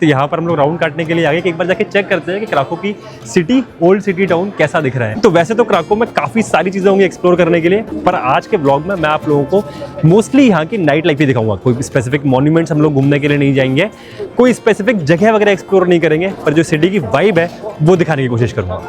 तो यहाँ पर हम लोग राउंड काटने के लिए आगे एक बार जाके चेक करते हैं कि क्राको की सिटी, ओल्ड सिटी टाउन कैसा दिख रहा है। तो वैसे तो क्राको में काफी सारी चीजें होंगी एक्सप्लोर करने के लिए, पर आज के ब्लॉग में मैं आप लोगों को मोस्टली यहाँ की नाइट लाइफ ही दिखाऊंगा। कोई स्पेसिफिक मॉन्यूमेंट्स हम लोग घूमने के लिए नहीं जाएंगे, कोई स्पेसिफिक जगह वगैरह एक्सप्लोर नहीं करेंगे, पर जो सिटी की वाइब है वो दिखाने की कोशिश करूंगा।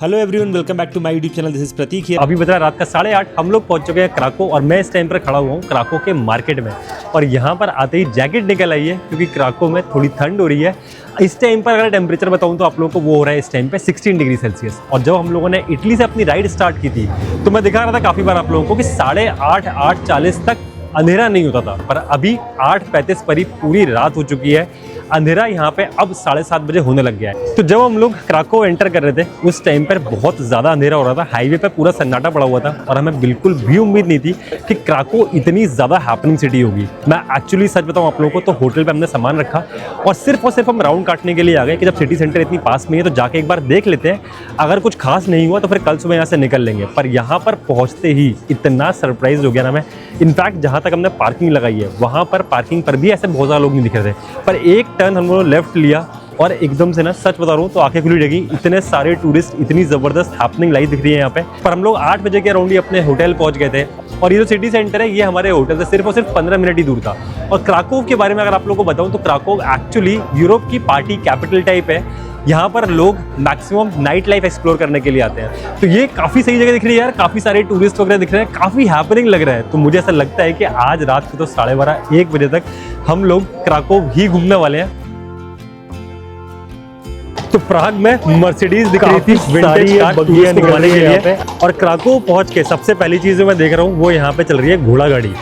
Hello everyone, welcome back to my YouTube channel. This is Prateek here. अभी बता रहा रात का 8:30, हम लोग पहुंच चुके हैं क्राको और मैं इस टाइम पर खड़ा हुआ हूँ क्राको के मार्केट में। और यहाँ पर आते ही जैकेट निकल आई है क्योंकि क्राको में थोड़ी ठंड हो रही है। इस टाइम पर अगर टेम्परेचर बताऊँ तो आप लोगों को वो हो रहा है इस टाइम पे 16 डिग्री सेल्सियस। और जब हम लोगों ने इटली से अपनी राइड स्टार्ट की थी तो मैं दिखा रहा था काफ़ी बार आप लोगों को कि 8:30 8:40 तक अंधेरा नहीं होता था, पर अभी 8:35 पर ही पूरी रात हो चुकी है। अंधेरा यहाँ पे अब 7:30 बजे होने लग गया है। तो जब हम लोग क्राको एंटर कर रहे थे उस टाइम पर बहुत ज़्यादा अंधेरा हो रहा था, हाईवे पे पूरा सन्नाटा पड़ा हुआ था और हमें बिल्कुल भी उम्मीद नहीं थी कि क्राको इतनी ज़्यादा हैपनिंग सिटी होगी। मैं एक्चुअली सच बताऊँ आप लोगों को, तो होटल पे हमने सामान रखा और सिर्फ हम राउंड काटने के लिए आ गए कि जब सिटी सेंटर इतनी पास में है तो जाके एक बार देख लेते हैं, अगर कुछ खास नहीं हुआ तो फिर कल सुबह यहाँ से निकल लेंगे। पर यहाँ पर पहुँचते ही इतना सरप्राइज हो गया ना मैं। इनफैक्ट जहाँ तक हमने पार्किंग लगाई है वहाँ पर पार्किंग पर भी ऐसे बहुत ज़्यादा लोग नहीं दिख रहे थे, पर एक टर्न हम लोगों ने लेफ्ट लिया और एकदम से ना सच बता रहा हूँ तो आंखें खुली रह गई। इतने सारे टूरिस्ट, इतनी ज़बरदस्त हैपनिंग लाइफ दिख रही है यहाँ पे। पर हम लोग 8 बजे के अराउंड ही अपने होटल पहुँच गए थे और ये जो सिटी सेंटर है ये हमारे होटल से सिर्फ और सिर्फ 15 मिनट ही दूर था। और क्राकोव के बारे में अगर आप लोगों को बताऊँ तो क्राकोव एक्चुअली यूरोप की पार्टी कैपिटल टाइप है। यहाँ पर लोग मैक्सिमम नाइट लाइफ एक्सप्लोर करने के लिए आते हैं। तो ये काफ़ी सही जगह दिख रही है यार, काफ़ी सारे टूरिस्ट वगैरह दिख रहे हैं, काफ़ी हैपनिंग लग रहा है। तो मुझे ऐसा लगता है कि आज रात के तो 12:30 1 बजे तक हम लोग क्राकोव ही घूमने वाले हैं। तो प्राग में मर्सिडीज दिख रही थी विंटेज कार टूरिस्ट को घुमाने के लिए। और क्राकोव पहुंच के सबसे पहली चीज़ जो मैं देख रहा हूँ वो यहाँ पे चल रही है घोड़ा गाड़ी।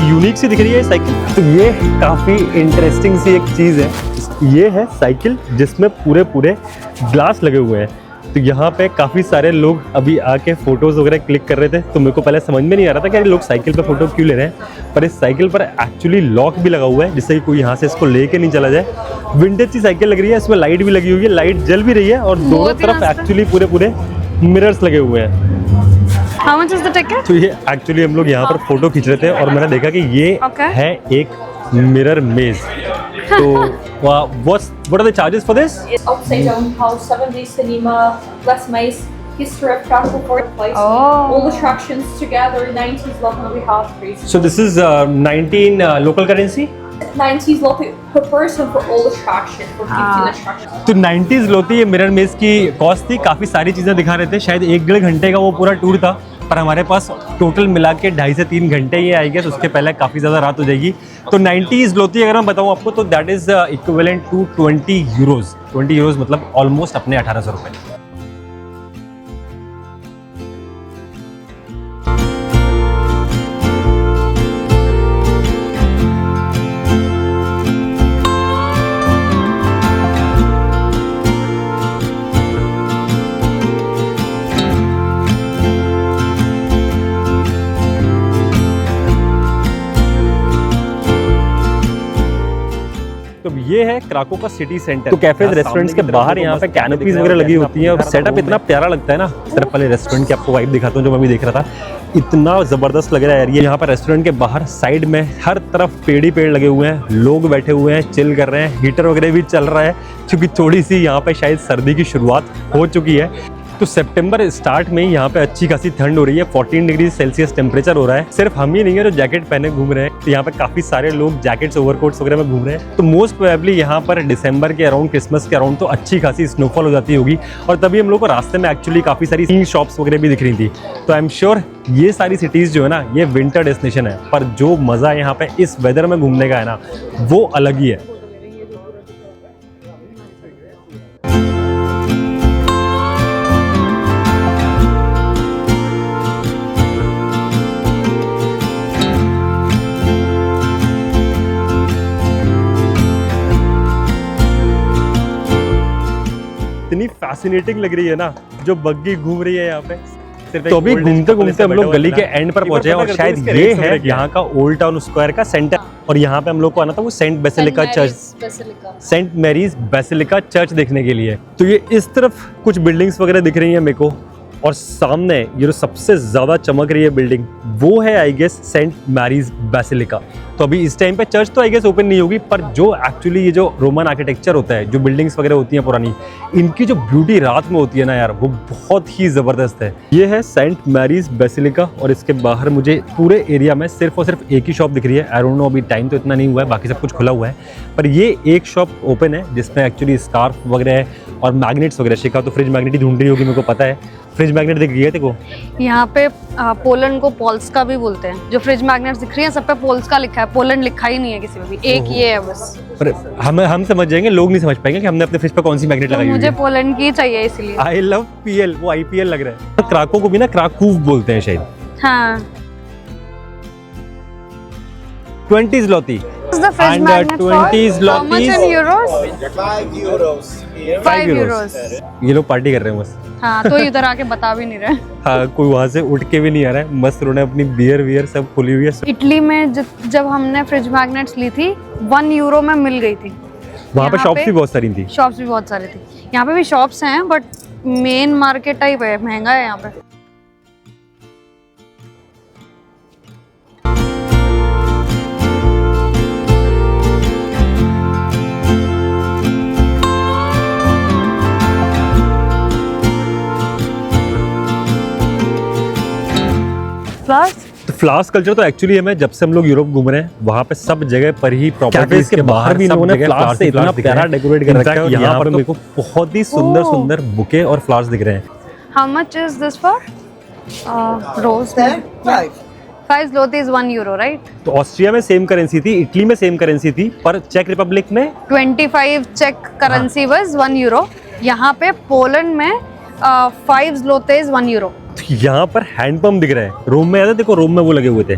यूनिक सी दिख रही है साइकिल। तो ये काफ़ी इंटरेस्टिंग सी एक चीज़ है। ये है साइकिल जिसमें पूरे ग्लास लगे हुए हैं। तो यहाँ पे काफ़ी सारे लोग अभी आके फ़ोटोज़ वगैरह क्लिक कर रहे थे। तो मेरे को पहले समझ में नहीं आ रहा था कि लोग साइकिल पे फ़ोटो क्यों ले रहे हैं, पर इस साइकिल पर एक्चुअली लॉक भी लगा हुआ है जिससे कि कोई यहाँ से इसको लेके नहीं चला जाए। विंटेज सी साइकिल लग रही है, इसमें लाइट भी लगी हुई है, लाइट जल भी रही है और दोनों तरफ एक्चुअली पूरे मिरर्स लगे हुए हैं। How much is the ticket? तो ये एक्चुअली हम लोग यहाँ पर फोटो खींच रहे थे और मैंने देखा कि ये है एक मिरर मेज। तो what are the charges for this? It's upside down house, 7-day cinema, less mice, history of Krakow for place. Oh. All attractions together, 90s love that we have. Crazy. So this is 19 local currency. 90s love per person for all attractions, for 15 attractions. तो 90s लोती ये mirror मेज की cost थी। काफ़ी सारी चीज़ें दिखा रहे थे, शायद 1-1.5 घंटे का वो पूरा टूर था, पर हमारे पास टोटल मिला के 2.5 से 3 घंटे ही आएंगे। तो उसके पहले काफ़ी ज़्यादा रात हो जाएगी। तो 90s लोती अगर मैं बताऊँ आपको तो that is equivalent to 20 euros. 20 euros मतलब ऑलमोस्ट अपने 1800 रुपये। तो ये है क्राको का सिटी सेंटर। तो कैफेज रेस्टोरेंट्स के बाहर यहाँ पे कैनोपीज वगैरह लगी होती हैं और सेटअप इतना प्यारा लगता है ना। सिर्फ पहले रेस्टोरेंट की आपको वाइब दिखाता हूँ जो मैं भी देख रहा था, इतना ज़बरदस्त लग रहा है यार। ये यहाँ पर रेस्टोरेंट के बाहर साइड में हर तरफ पेड़ ही पेड़ लगे हुए हैं, लोग बैठे हुए हैं, चिल कर रहे हैं, हीटर वगैरह भी चल रहा है क्योंकि थोड़ी सी यहाँ पे शायद सर्दी की शुरुआत हो चुकी है। तो सितंबर स्टार्ट में ही यहाँ पे अच्छी खासी ठंड हो रही है, 14 डिग्री सेल्सियस टेम्परेचर हो रहा है। सिर्फ हम ही नहीं है जो जैकेट पहने घूम रहे हैं, तो यहाँ पे काफ़ी सारे लोग जैकेट्स ओवरकोट्स वगैरह में घूम रहे हैं। तो मोस्ट प्रोबेबली यहाँ पर दिसंबर के अराउंड, क्रिसमस के अराउंड तो अच्छी खासी स्नोफॉल हो जाती होगी और तभी हम लोग को रास्ते में एक्चुअली काफ़ी सारी स्कीइंग शॉप्स वगैरह भी दिख रही थी। तो आई एम श्योर ये सारी सिटीज़ जो है ना ये विंटर डेस्टिनेशन है, पर जो मज़ा यहाँ पे इस वेदर में घूमने का है ना वो अलग ही है। फैसिनेटिंग लग रही है ना, जो बग्गी घूम रही है यहाँ पे। तो अभी घूमते घूमते हम लोग गली के एंड पर पहुंचे हैं और शायद ये है यहाँ का ओल्ड टाउन स्क्वायर का सेंटर। और यहाँ पे हम लोग को आना था वो saint basilica church, saint Mary's basilica church देखने के लिए। तो ये इस तरफ कुछ बिल्डिंग्स वगैरह दिख रही हैं मेरे को, और सामने ये जो सबसे ज़्यादा चमक रही है बिल्डिंग वो है I guess saint Mary's basilica. तो अभी इस टाइम पे चर्च तो आई गेस ओपन नहीं होगी, पर जो एक्चुअली ये जो रोमन आर्किटेक्चर होता है, जो बिल्डिंग्स वगैरह होती हैं पुरानी, इनकी जो ब्यूटी रात में होती है ना यार, वो बहुत ही ज़बरदस्त है। ये है सेंट मैरीज बेसिलिका और इसके बाहर मुझे पूरे एरिया में सिर्फ और सिर्फ एक ही शॉप दिख रही है। आई डोंट नो, अभी टाइम तो इतना नहीं हुआ है, बाकी सब कुछ खुला हुआ है, पर ये एक शॉप ओपन है जिसमें एक्चुअली स्कार्फ वगैरह है और मैग्नेट्स वगैरह। शिखा तो फ्रिज मैग्नेट ही ढूंढ रही होगी, मेरे को पता है। फ्रिज मैग्नेट दिख गई है तेरे को? यहाँ पे पोलैंड को पोल्स्का भी बोलते हैं। जो फ्रिज मैग्नेट्स दिख रही है सब पे पोल्स्का लिखा है, पोलैंड लिखा ही नहीं है किसी में भी, एक ये है बस। पर हम समझ जाएंगे, लोग नहीं समझ पाएंगे कि हमने अपने फ्रिज पे कौन सी मैग्नेट तो लगाई हुई है। मुझे पोलैंड की चाहिए इसलिए। आई लव पीएल, वो आईपीएल लग रहा है। तो क्राको को भी ना क्राकूव बोलते हैं शायद। हाँ। 20 zloty. Is the fridge And, magnet 20 for how much in euros? 5 euros. 5 euros. ये लोग पार्टी कर रहे हैं बस। हाँ, तो इधर आके बता भी नहीं रहे। हाँ, कोई वहाँ से उठ के भी नहीं आ रहा है, मस्त उन्होंने अपनी बियर सब खुली हुई है। इटली में जब हमने फ्रिज मैग्नेट्स ली थी 1 यूरो में मिल गई थी। वहाँ पे यहाँ शॉप्स भी बहुत सारी थी। शॉप्स भी बहुत सारी थी। यहाँ पे भी शॉप्स हैं बट मेन मार्केट टाइप है, महंगा है यहाँ पे। तो फ्लावर्स कल्चर तो एक्चुअली हमें जब से हम लोग यूरोप घूम रहे हैं वहाँ पे सब जगह पर ही प्रॉपर्टीज के बाहर भी इन्होंने फ्लावर्स से इतना प्यारा डेकोरेट कर रखा है। यहाँ पर मेरे को बहुत ही सुंदर सुंदर बुके और फ्लावर्स दिख रहे हैं। How much is this for? Rose. 5 zloty is 1 euro, right? तो ऑस्ट्रिया में सेम करेंसी थी, इटली में सेम करेंसी थी, पर चेक रिपब्लिक में 25 चेक करेंसी was 1 euro. यहाँ पे पोलैंड में 5 zloty is 1 euro. यहाँ पर हैंडपंप दिख रहा है। रोम में याद है, देखो रोम में वो लगे हुए थे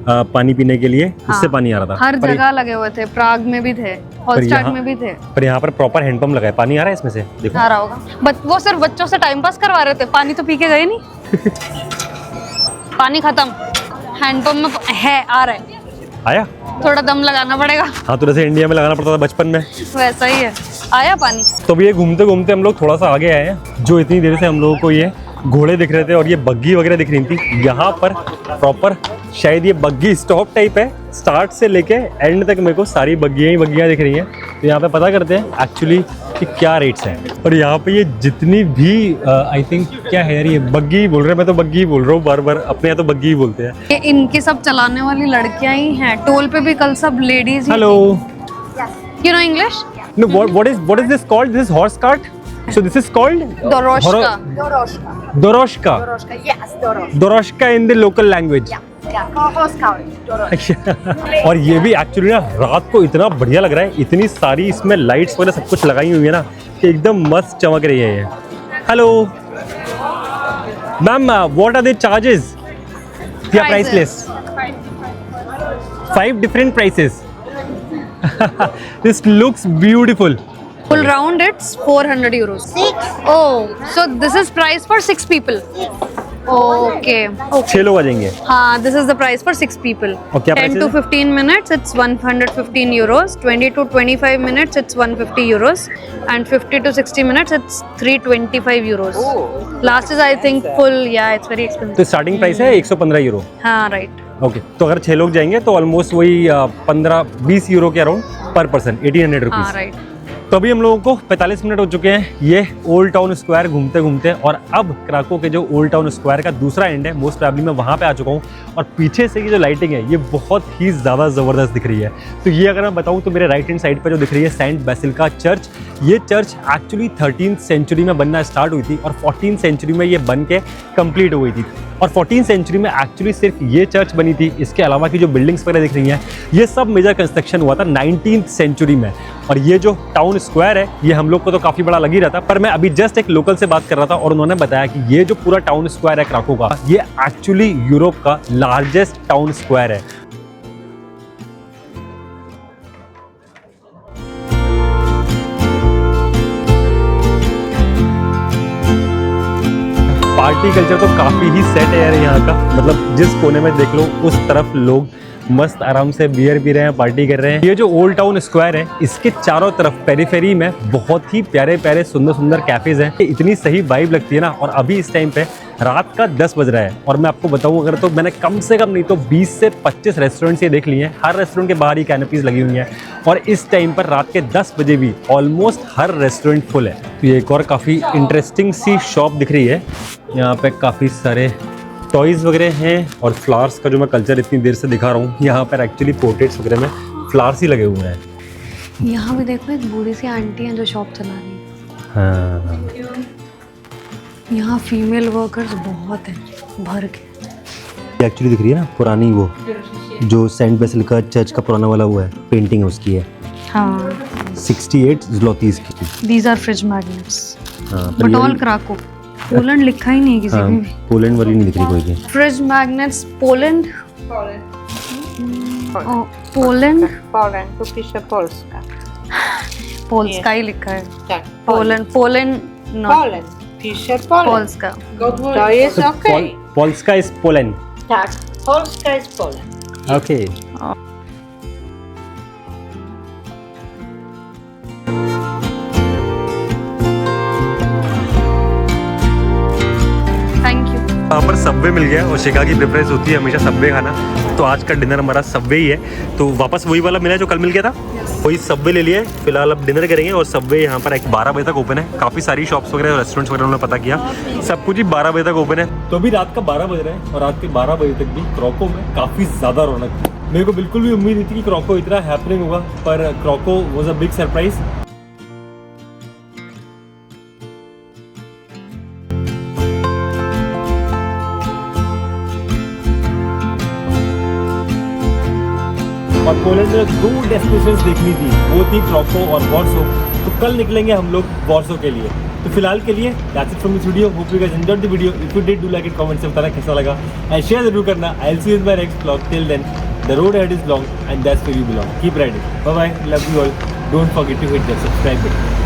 पानी पीने के लिए, उससे पानी आ रहा था। हर जगह लगे हुए थे, प्राग में भी थे, हॉलस्टाड में भी थे। पर यहाँ पर प्रॉपर हैंडपंप लगा है, पानी आ रहा है इसमें से, देखो आ रहा होगा। वो सिर्फ बच्चों से टाइम पास करवा रहे थे, पानी तो पी के गए नहीं। पानी खत्म, हैंडपंप में है, आ रहा है। आया? थोड़ा दम लगाना पड़ेगा। हाँ, तो जैसे इंडिया में लगाना पड़ता था बचपन में, वैसा ही है। आया पानी। तो अभी ये घूमते घूमते हम लोग थोड़ा सा आगे आए हैं। जो इतनी देर से हम लोगों को ये घोड़े दिख रहे थे और ये बग्गी वगैरह दिख रही थी, यहाँ पर प्रॉपर शायद ये बग्गी स्टॉप टाइप है। स्टार्ट से लेके एंड तक मेरे को सारी बग्गियाँ दिख रही हैं। तो यहाँ पे पता करते हैं एक्चुअली कि क्या रेट्स हैं। और यहाँ पे ये जितनी भी आई थिंक क्या है यार, ये बग्गी बोल रहे हैं, मैं तो बग्गी बोल रहा हूँ बार बार, अपने यहाँ तो बग्गी ही बोलते हैं। ये इनकी सब चलाने वाली लड़कियां ही हैं। टोल पे भी कल सब लेडीज ही। Hello, you know English? No, what is this called? This is horse cart. So this is called Doroshka. Doroshka. Yes, Doros. Doroshka in the local language. Yeah, horse cart. Doros. और ये भी actually ना रात को इतना बढ़िया लग रहा है, इतनी सारी इसमें लाइट्स वगैरह सब कुछ लगाई हुई है ना कि एकदम मस्त चमक रही है ये। Hello ma'am, what are the charges? या priceless? 5 different prices. This looks beautiful. Full round it's 400 euros. 6. Oh, so this is price for 6 people. Okay. 6 लोग आ जाएंगे। हाँ, this is the price for 6 people. और क्या 10 prices to है? 15 minutes it's 115 euros. 20 to 25 minutes it's 150 euros. And 50 to 60 minutes it's 325 euros. Last is I think full. Yeah, it's very expensive. तो starting price है 115 euro. हाँ, right. Okay, तो अगर 6 लोग जाएंगे तो ऑलमोस्ट वही 15-20 यूरो के अराउंड पर पर्सन, 1800 हाँ, रुपीज़। right. तो अभी हम लोगों को 45 मिनट हो चुके हैं ये ओल्ड टाउन स्क्वायर घूमते घूमते, और अब क्राको के जो ओल्ड टाउन स्क्वायर का दूसरा एंड है, मोस्ट प्रॉब्ली मैं वहाँ पे आ चुका हूँ। और पीछे से ये जो लाइटिंग है ये बहुत ही ज़्यादा ज़बरदस्त दिख रही है। तो ये अगर मैं बताऊँ तो मेरे राइट हैंड साइड पर जो दिख रही है सेंट बेसिलिका चर्च, ये चर्च एक्चुअली 13th सेंचुरी में बनना स्टार्ट हुई थी और 14th सेंचुरी में ये बन के कंप्लीट हो गई थी। और 14th सेंचुरी में एक्चुअली सिर्फ ये चर्च बनी थी, इसके अलावा की जो बिल्डिंग्स वगैरह दिख रही हैं ये सब मेजर कंस्ट्रक्शन हुआ था 19th सेंचुरी में। और ये जो टाउन स्क्वायर है ये हम लोग को तो काफ़ी बड़ा लग ही रहा था, पर मैं अभी जस्ट एक लोकल से बात कर रहा था और उन्होंने बताया कि ये जो पूरा टाउन स्क्वायर है क्राको का, ये एक्चुअली यूरोप का लार्जेस्ट टाउन स्क्वायर है। पार्टी कल्चर तो काफ़ी ही सेट है यार यहाँ का। मतलब जिस कोने में देख लो उस तरफ लोग मस्त आराम से बियर पी रहे हैं, पार्टी कर रहे हैं। ये जो ओल्ड टाउन स्क्वायर है, इसके चारों तरफ पेरीफेरी में बहुत ही प्यारे प्यारे सुंदर सुंदर कैफेज हैं। इतनी सही वाइब लगती है ना। और अभी इस टाइम पे रात का 10 बज रहा है और मैं आपको बताऊं अगर, तो मैंने कम से कम नहीं तो 20 से 25 रेस्टोरेंट्स ये देख लिए हैं। हर रेस्टोरेंट के बाहर ही कैनपीज लगी हुई हैं और इस टाइम पर रात के 10 बजे भी ऑलमोस्ट हर रेस्टोरेंट फुल है। तो ये एक और काफ़ी इंटरेस्टिंग सी शॉप दिख रही है। यहाँ पे काफ़ी सारे टॉयज़ वगैरह हैं और फ्लावर्स का जो मैं कल्चर इतनी देर से दिखा रहा हूँ, यहाँ पर एक्चुअली पोर्ट्रेट्स वगैरह में फ्लावर्स ही लगे हुए हैं। यहाँ भी देखो एक बूढ़ी सी आंटी है जो शॉप चला रही है। हाँ, यहाँ फीमेल वर्कर्स बहुत हैं भर के। एक्चुअली दिख रही है ना पुरानी, वो जो सेंट बेसिल का चर्च का पुराना वाला वो है, पेंटिंग है उसकी है। हाँ 68 ज़्लोतीज़ की थी। दीज आर फ्रिज मैग्नेट्स हाँ, बट ऑल क्राको। पोलैंड लिखा ही नहीं है किसी में भी। पोलैंड वाली नहीं दिख रही कोई भी। Fridge magnets Poland. Poland Poland, tu pisze Polska. Polska ही लिखा है। Tak. Poland Poland Poland. Pisze Poland. Polska. To jest okej. Polska is Poland. Tak. Polska jest Poland. Okay. Thank you. यहाँ पर सबवे मिल गया और शिका की प्रेफरेंस होती है हमेशा सबवे खाना, तो आज का डिनर हमारा सबवे ही है। तो वापस वही वाला मिला है जो कल मिल गया था, वही सबवे ले लिया है। फिलहाल अब डिनर करेंगे और सबवे यहाँ पर 12 बजे तक ओपन है। काफ़ी सारी शॉप्स वगैरह रेस्टोरेंट्स वगैरह उन्होंने पता किया, सब कुछ ही 12 बजे तक ओपन है। तो अभी रात का 12 बज रहे हैं और रात के 12 बजे तक भी क्रोको में काफ़ी ज़्यादा रौनक थी। मेरे को बिल्कुल भी उम्मीद नहीं थी कि क्रोको इतना हैपनिंग होगा, पर क्रोको वॉज अ बिग सरप्राइज। और पोलैंड में 2 डेस्टिनेशंस देखनी थी, वो थी क्रोको और वॉर्सो। तो कल निकलेंगे हम लोग वॉर्सो के लिए। तो फिलहाल के लिए that's it from this video. Hope you guys enjoyed the video. If you did do like it, comment से बताना कैसा लगा एंड शेयर जरूर करना। I will see you in my next vlog. Till then the road ahead is long and that's where you belong. Keep riding. Bye bye, love you all. Don't forget to hit the subscribe button.